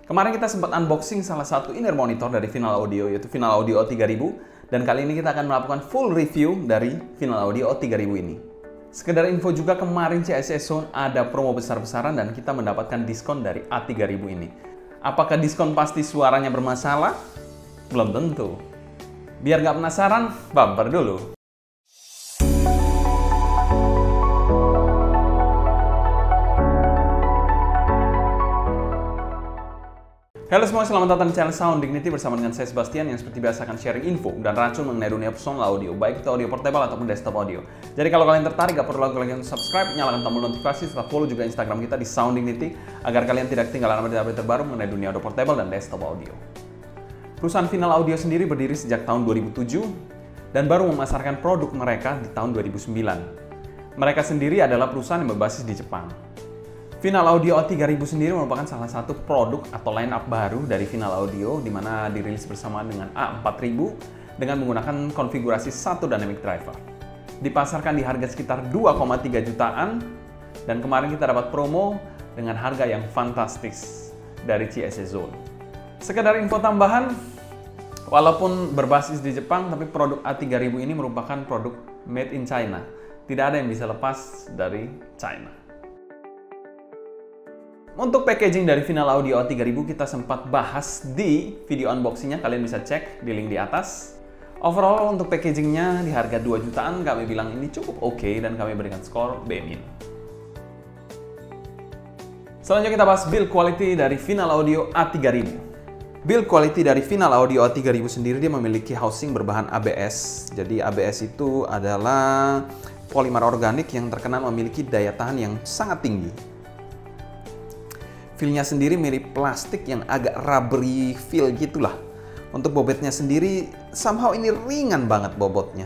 Kemarin kita sempat unboxing salah satu in-ear monitor dari Final Audio, yaitu Final Audio O3000. Dan kali ini kita akan melakukan full review dari Final Audio O3000 ini. Sekedar info juga, kemarin CES Zone ada promo besar-besaran dan kita mendapatkan diskon dari A3000 ini. Apakah diskon pasti suaranya bermasalah? Belum tentu. Biar nggak penasaran, bumper dulu. Halo semua, selamat datang di channel Sound Dignity bersama dengan saya Sebastian yang seperti biasa akan sharing info dan racun mengenai dunia personal audio, baik itu audio portable ataupun desktop audio. Jadi kalau kalian tertarik, gak perlu lagi untuk subscribe, nyalakan tombol notifikasi, serta follow juga Instagram kita di Sound Dignity agar kalian tidak ketinggalan update-update terbaru mengenai dunia audio portable dan desktop audio. Perusahaan Final Audio sendiri berdiri sejak tahun 2007 dan baru memasarkan produk mereka di tahun 2009. Mereka sendiri adalah perusahaan yang berbasis di Jepang. Final Audio O3000 sendiri merupakan salah satu produk atau line-up baru dari Final Audio, di mana dirilis bersamaan dengan A4000 dengan menggunakan konfigurasi satu dynamic driver. Dipasarkan di harga sekitar 2,3 jutaan, dan kemarin kita dapat promo dengan harga yang fantastis dari CES Zone. Sekedar info tambahan, walaupun berbasis di Jepang, tapi produk A3000 ini merupakan produk made in China. Tidak ada yang bisa lepas dari China. Untuk packaging dari Final Audio O3000 kita sempat bahas di video unboxingnya, kalian bisa cek di link di atas. Overall untuk packagingnya di harga 2 jutaan kami bilang ini cukup oke dan kami berikan skor B-. Selanjutnya kita bahas build quality dari Final Audio A3000. Build quality dari Final Audio A3000 sendiri dia memiliki housing berbahan ABS. Jadi ABS itu adalah polimer organik yang terkenal memiliki daya tahan yang sangat tinggi. Feel-nya sendiri mirip plastik yang agak rubbery feel gitulah. Untuk bobotnya sendiri, somehow ini ringan banget bobotnya.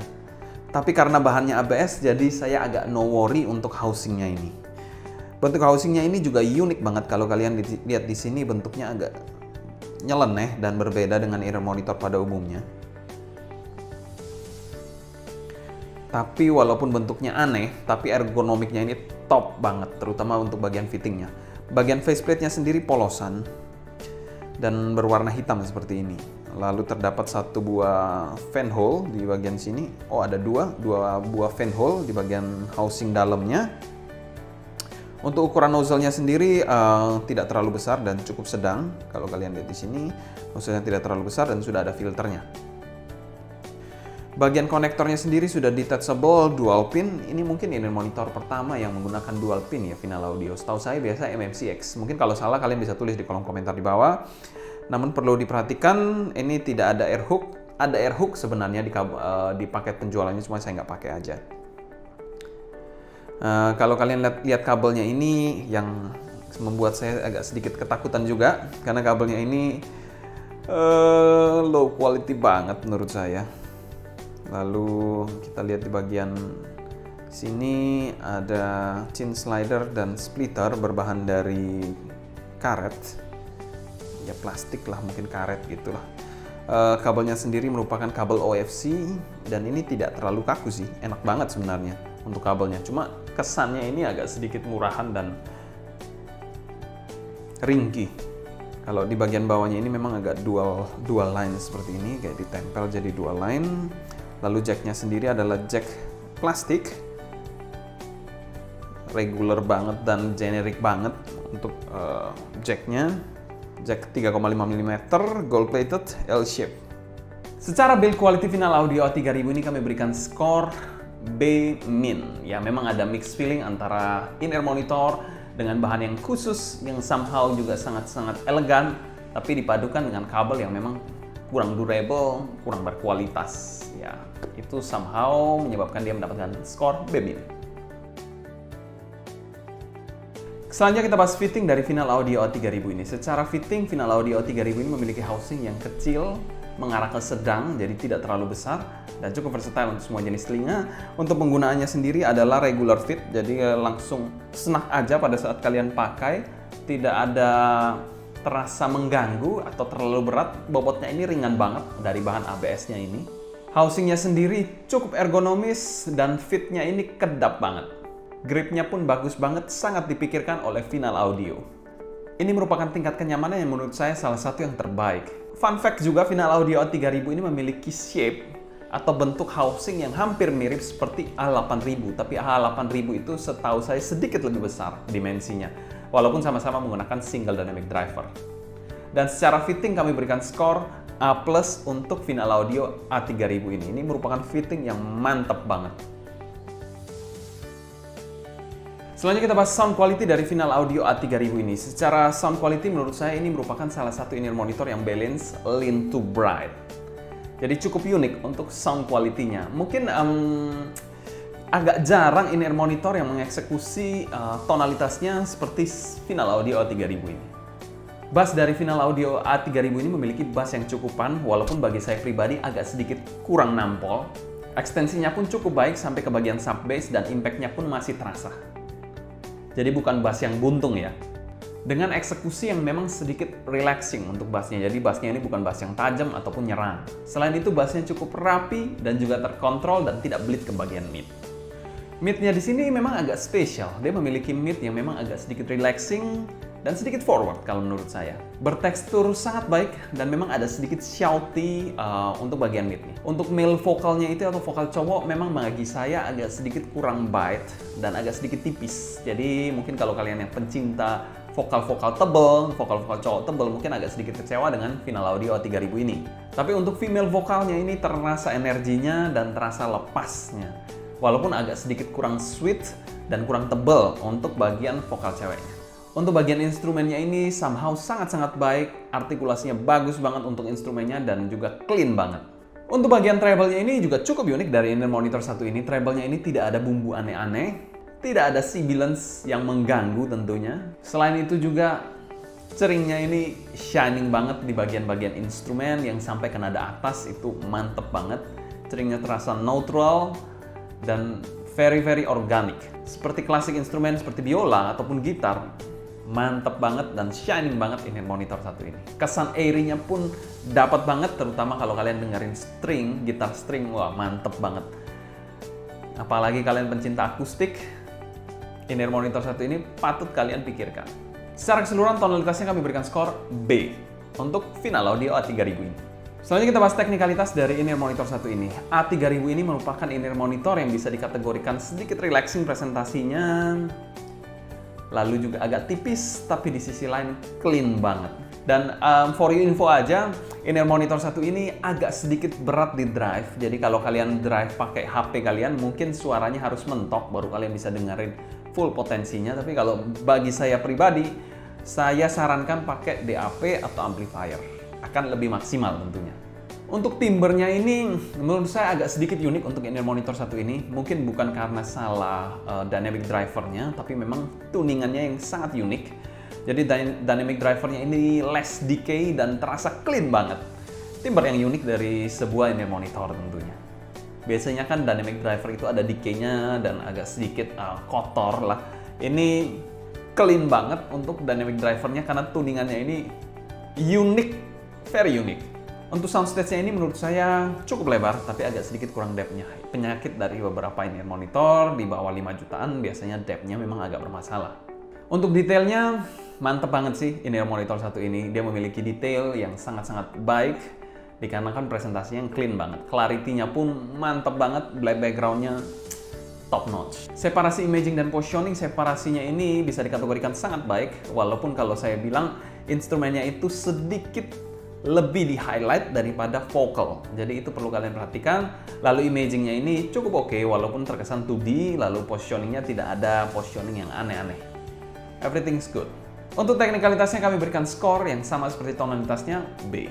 Tapi karena bahannya ABS, jadi saya agak no worry untuk housingnya ini. Bentuk housingnya ini juga unik banget. Kalau kalian lihat di sini, bentuknya agak nyeleneh dan berbeda dengan ear monitor pada umumnya. Tapi walaupun bentuknya aneh, tapi ergonomiknya ini top banget, terutama untuk bagian fittingnya. Bagian faceplate-nya sendiri polosan dan berwarna hitam seperti ini. Lalu terdapat satu buah fan hole di bagian sini. Oh, ada dua buah fan hole di bagian housing dalamnya. Untuk ukuran nozzle-nya sendiri tidak terlalu besar dan cukup sedang. Kalau kalian lihat di sini, nozzle-nya tidak terlalu besar dan sudah ada filternya. Bagian konektornya sendiri sudah detachable dual pin. Ini mungkin ini monitor pertama yang menggunakan dual pin ya Final Audio. Setahu saya biasa MMCX. Mungkin kalau salah kalian bisa tulis di kolom komentar di bawah. Namun perlu diperhatikan ini tidak ada air hook. Ada air hook sebenarnya di paket penjualannya, cuma saya nggak pakai aja. Kalau kalian lihat kabelnya ini yang membuat saya agak sedikit ketakutan juga karena kabelnya ini low quality banget menurut saya. Lalu kita lihat di bagian sini ada chin slider dan splitter berbahan dari karet, ya plastik lah, mungkin karet gitulah. Kabelnya sendiri merupakan kabel OFC dan ini tidak terlalu kaku sih, enak banget sebenarnya untuk kabelnya. Cuma kesannya ini agak sedikit murahan dan ringkih. Kalau di bagian bawahnya ini memang agak dual line seperti ini, kayak ditempel jadi dual line. Lalu jacknya sendiri adalah jack plastik, regular banget dan generik banget untuk jacknya. Jack 3,5 mm, gold plated, L shape. Secara build quality Final Audio O3000 ini kami berikan skor B-. Ya memang ada mixed feeling antara in-ear monitor dengan bahan yang khusus yang somehow juga sangat-sangat elegan, tapi dipadukan dengan kabel yang memang kurang durable, kurang berkualitas. Ya, itu somehow menyebabkan dia mendapatkan skor B-. Selanjutnya kita bahas fitting dari Final Audio O3000 ini. Secara fitting, Final Audio O3000 ini memiliki housing yang kecil, mengarah ke sedang, jadi tidak terlalu besar, dan cukup versatile untuk semua jenis telinga. Untuk penggunaannya sendiri adalah regular fit, jadi langsung snug aja pada saat kalian pakai, tidak ada terasa mengganggu atau terlalu berat. Bobotnya ini ringan banget dari bahan ABS-nya ini. Housingnya sendiri cukup ergonomis dan fitnya ini kedap banget. Gripnya pun bagus banget, sangat dipikirkan oleh Final Audio. Ini merupakan tingkat kenyamanan yang menurut saya salah satu yang terbaik. Fun fact juga, Final Audio A3000 ini memiliki shape atau bentuk housing yang hampir mirip seperti A8000, tapi A8000 itu setahu saya sedikit lebih besar dimensinya, walaupun sama-sama menggunakan single dynamic driver. Dan secara fitting kami berikan skor A+ untuk Final Audio A3000 ini. Ini merupakan fitting yang mantap banget. Selanjutnya kita bahas sound quality dari Final Audio A3000 ini. Secara sound quality menurut saya ini merupakan salah satu in-ear monitor yang balance lean to bright. Jadi cukup unik untuk sound quality-nya. Mungkin agak jarang in-ear monitor yang mengeksekusi tonalitasnya seperti Final Audio A3000 ini. Bass dari Final Audio A3000 ini memiliki bass yang cukupan, walaupun bagi saya pribadi agak sedikit kurang nampol. Ekstensinya pun cukup baik sampai ke bagian sub bass dan impact-nya pun masih terasa. Jadi bukan bass yang buntung ya. Dengan eksekusi yang memang sedikit relaxing untuk bassnya. Jadi bassnya ini bukan bass yang tajam ataupun nyerang. Selain itu bassnya cukup rapi dan juga terkontrol dan tidak bleed ke bagian mid. Midnya di sini memang agak spesial. Dia memiliki mid yang memang agak sedikit relaxing dan sedikit forward kalau menurut saya. Bertekstur sangat baik dan memang ada sedikit shouty untuk bagian midnya. Untuk male vokalnya itu atau vokal cowok memang bagi saya agak sedikit kurang bite dan agak sedikit tipis. Jadi mungkin kalau kalian yang pencinta vokal-vokal tebel, vokal-vokal cowok tebel mungkin agak sedikit kecewa dengan Final Audio A3000 ini. Tapi untuk female vokalnya ini terasa energinya dan terasa lepasnya. Walaupun agak sedikit kurang sweet dan kurang tebel untuk bagian vokal ceweknya. Untuk bagian instrumennya ini somehow sangat-sangat baik, artikulasinya bagus banget untuk instrumennya dan juga clean banget. Untuk bagian treble-nya ini juga cukup unik dari in-ear monitor satu ini. Treble-nya ini tidak ada bumbu aneh-aneh, tidak ada sibilance yang mengganggu tentunya. Selain itu juga ceringnya ini shining banget di bagian-bagian instrumen yang sampai ke nada atas itu mantep banget. Ceringnya terasa neutral dan very organic. Seperti klasik instrumen seperti biola ataupun gitar. Mantep banget dan shining banget in-ear monitor satu ini. Kesan airy-nya pun dapat banget, terutama kalau kalian dengerin string, gitar string, wah mantep banget. Apalagi kalian pencinta akustik, in-ear monitor satu ini patut kalian pikirkan. Secara keseluruhan tonalitasnya kami berikan skor B untuk Final Audio A3000 ini. Selanjutnya kita bahas teknikalitas dari in-ear monitor satu ini. A3000 ini merupakan in-ear monitor yang bisa dikategorikan sedikit relaxing presentasinya, lalu juga agak tipis, tapi di sisi lain clean banget. Dan for your info aja, in-ear monitor satu ini agak sedikit berat di drive. Jadi kalau kalian drive pakai HP kalian, mungkin suaranya harus mentok baru kalian bisa dengerin full potensinya. Tapi kalau bagi saya pribadi, saya sarankan pakai DAP atau amplifier. Akan lebih maksimal tentunya. Untuk timbernya ini menurut saya agak sedikit unik untuk in-ear monitor satu ini. Mungkin bukan karena salah dynamic drivernya, tapi memang tuningannya yang sangat unik. Jadi dynamic drivernya ini less decay dan terasa clean banget. Timber yang unik dari sebuah in-ear monitor tentunya. Biasanya kan dynamic driver itu ada decay-nya dan agak sedikit kotor lah. Ini clean banget untuk dynamic drivernya karena tuningannya ini unik, very unik. Untuk soundstage-nya ini menurut saya cukup lebar, tapi agak sedikit kurang depth-nya. Penyakit dari beberapa in-ear monitor di bawah 5 jutaan, biasanya depth-nya memang agak bermasalah. Untuk detailnya, mantep banget sih in-ear monitor satu ini. Dia memiliki detail yang sangat-sangat baik, dikarenakan presentasinya yang clean banget. Clarity-nya pun mantep banget, black background-nya top notch. Separasi imaging dan positioning, separasinya ini bisa dikategorikan sangat baik, walaupun kalau saya bilang instrumennya itu sedikit lebih di highlight daripada vokal. Jadi itu perlu kalian perhatikan. Lalu imagingnya ini cukup oke, walaupun terkesan 2D. Lalu positioningnya tidak ada positioning yang aneh-aneh. Everything's good. Untuk teknikalitasnya kami berikan skor yang sama seperti tonalitasnya, B.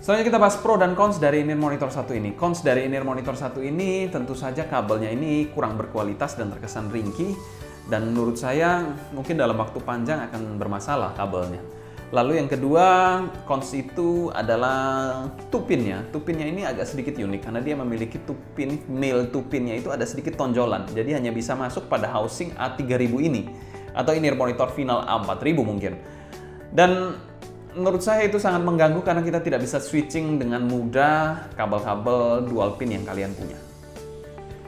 Selanjutnya kita bahas pro dan cons dari in-ear monitor satu ini. Cons dari in-ear monitor satu ini tentu saja kabelnya ini kurang berkualitas dan terkesan ringkih. Dan menurut saya mungkin dalam waktu panjang akan bermasalah kabelnya. Lalu yang kedua, cons itu adalah tupinnya. Tupinnya ini agak sedikit unik karena dia memiliki tupin, male tupinnya itu ada sedikit tonjolan. Jadi hanya bisa masuk pada housing A3000 ini atau in-ear monitor final A4000 mungkin. Dan menurut saya itu sangat mengganggu karena kita tidak bisa switching dengan mudah kabel-kabel dual pin yang kalian punya.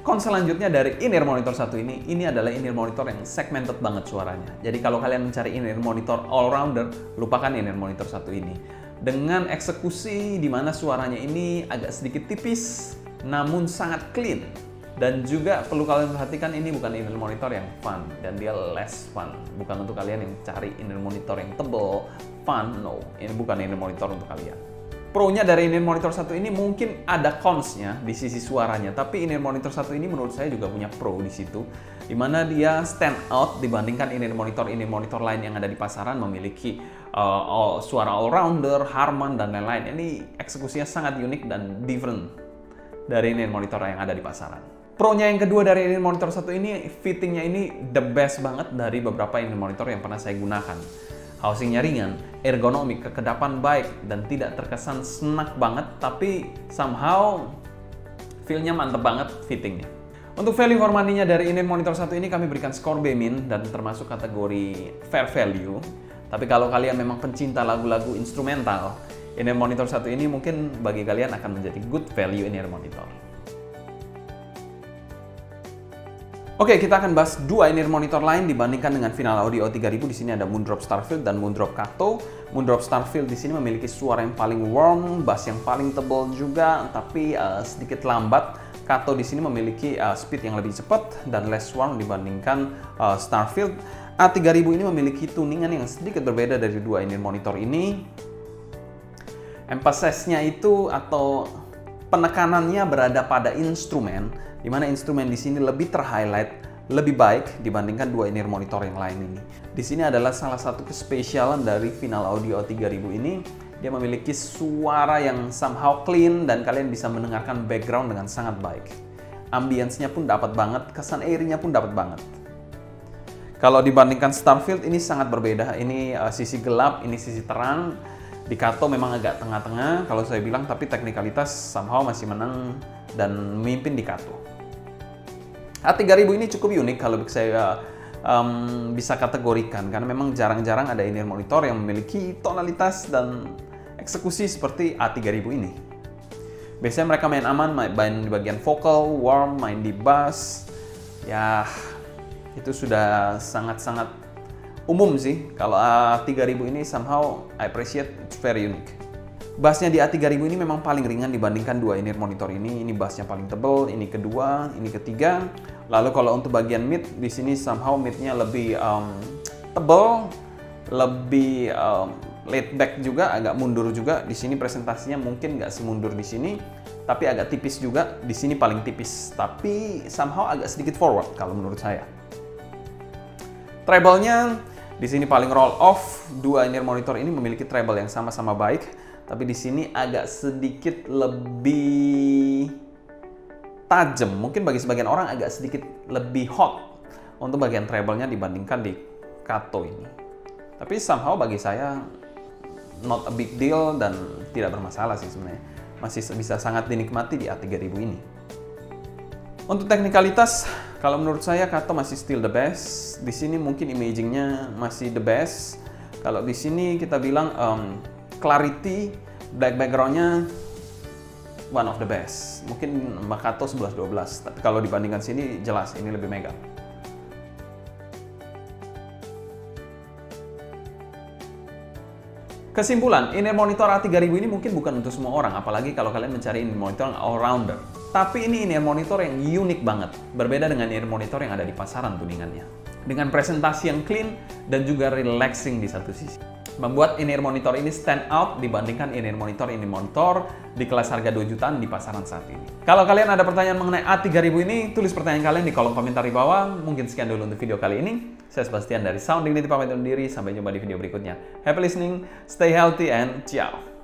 Kons selanjutnya dari in-ear monitor satu ini adalah in-ear monitor yang segmented banget suaranya. Jadi kalau kalian mencari in-ear monitor all-rounder, lupakan in-ear monitor satu ini. Dengan eksekusi di mana suaranya ini agak sedikit tipis, namun sangat clean. Dan juga perlu kalian perhatikan, ini bukan in-ear monitor yang fun, dan dia less fun. Bukan untuk kalian yang cari in-ear monitor yang tebal, fun, no. Ini bukan in-ear monitor untuk kalian. Pro-nya dari in-ear monitor satu ini mungkin ada cons-nya di sisi suaranya, tapi in-ear monitor satu ini menurut saya juga punya pro di situ, di mana dia stand out dibandingkan in-ear monitor lain yang ada di pasaran, memiliki suara all-rounder, Harman, dan lain-lain. Ini eksekusinya sangat unik dan different dari in-ear monitor yang ada di pasaran. Pro-nya yang kedua dari in-ear monitor satu ini, fittingnya ini the best banget dari beberapa in-ear monitor yang pernah saya gunakan. Housingnya ringan, ergonomik, kekedapan baik, dan tidak terkesan snack banget, tapi somehow feel-nya mantep banget fittingnya. Untuk value for money-nya dari in-ear monitor satu ini kami berikan skor B- dan termasuk kategori fair value. Tapi kalau kalian memang pencinta lagu-lagu instrumental, in-ear monitor satu ini mungkin bagi kalian akan menjadi good value in-ear monitor. Oke, kita akan bahas dua in-ear monitor lain dibandingkan dengan Final Audio 3000. Di sini ada Moondrop Starfield dan Moondrop Kato. Moondrop Starfield di sini memiliki suara yang paling warm, bass yang paling tebal juga, tapi sedikit lambat. Kato di sini memiliki speed yang lebih cepat dan less warm dibandingkan Starfield. A3000 ini memiliki tuningan yang sedikit berbeda dari dua in-ear monitor ini. Emphasis-nya itu atau penekanannya berada pada instrumen, di mana instrumen di sini lebih ter-highlight, lebih baik dibandingkan dua in-ear monitor yang lain ini. Di sini adalah salah satu kespesialan dari Final Audio 3000 ini. Dia memiliki suara yang somehow clean dan kalian bisa mendengarkan background dengan sangat baik. Ambience-nya pun dapat banget, kesan airy-nya pun dapat banget. Kalau dibandingkan Starfield ini sangat berbeda. Ini sisi gelap, ini sisi terang. Di Kato memang agak tengah-tengah kalau saya bilang, tapi teknikalitas somehow masih menang dan memimpin di Kato. A3000 ini cukup unik kalau saya bisa kategorikan, karena memang jarang-jarang ada in-ear monitor yang memiliki tonalitas dan eksekusi seperti A3000 ini. Biasanya mereka main aman, main di bagian vokal, warm, main di bass. Ya, itu sudah sangat-sangat umum sih. Kalau A3000 ini somehow I appreciate, it's very unique. Bassnya di A3000 ini memang paling ringan dibandingkan dua in-ear monitor ini. Ini bassnya paling tebal, ini kedua, ini ketiga. Lalu kalau untuk bagian mid, di sini somehow midnya lebih tebal, lebih laid back juga, agak mundur juga. Di sini presentasinya mungkin nggak semundur di sini, tapi agak tipis juga. Di sini paling tipis, tapi somehow agak sedikit forward kalau menurut saya. Treble-nya di sini paling roll off. Dua in-ear monitor ini memiliki treble yang sama-sama baik, tapi di sini agak sedikit lebih tajam. Mungkin bagi sebagian orang agak sedikit lebih hot untuk bagian treble-nya dibandingkan di Kato ini. Tapi somehow bagi saya not a big deal dan tidak bermasalah sih sebenarnya. Masih bisa sangat dinikmati di A3000 ini. Untuk teknikalitas, kalau menurut saya Kato masih still the best. Di sini mungkin imaging-nya masih the best. Kalau di sini kita bilang clarity, black background-nya one of the best. Mungkin Kato 11-12, tapi kalau dibandingkan sini jelas ini lebih mega. Kesimpulan, in-ear monitor A3000 ini mungkin bukan untuk semua orang, apalagi kalau kalian mencari in-ear monitor yang all-rounder. Tapi ini in-ear monitor yang unik banget, berbeda dengan in-ear monitor yang ada di pasaran tuningannya. Dengan presentasi yang clean dan juga relaxing di satu sisi. Membuat in-ear monitor ini stand out dibandingkan in-ear monitor di kelas harga 2 jutaan di pasaran saat ini. Kalau kalian ada pertanyaan mengenai A3000 ini, tulis pertanyaan kalian di kolom komentar di bawah. Mungkin sekian dulu untuk video kali ini. Saya Sebastian dari Sound Dignity pamit undur diri. Sampai jumpa di video berikutnya. Happy listening, stay healthy, and ciao!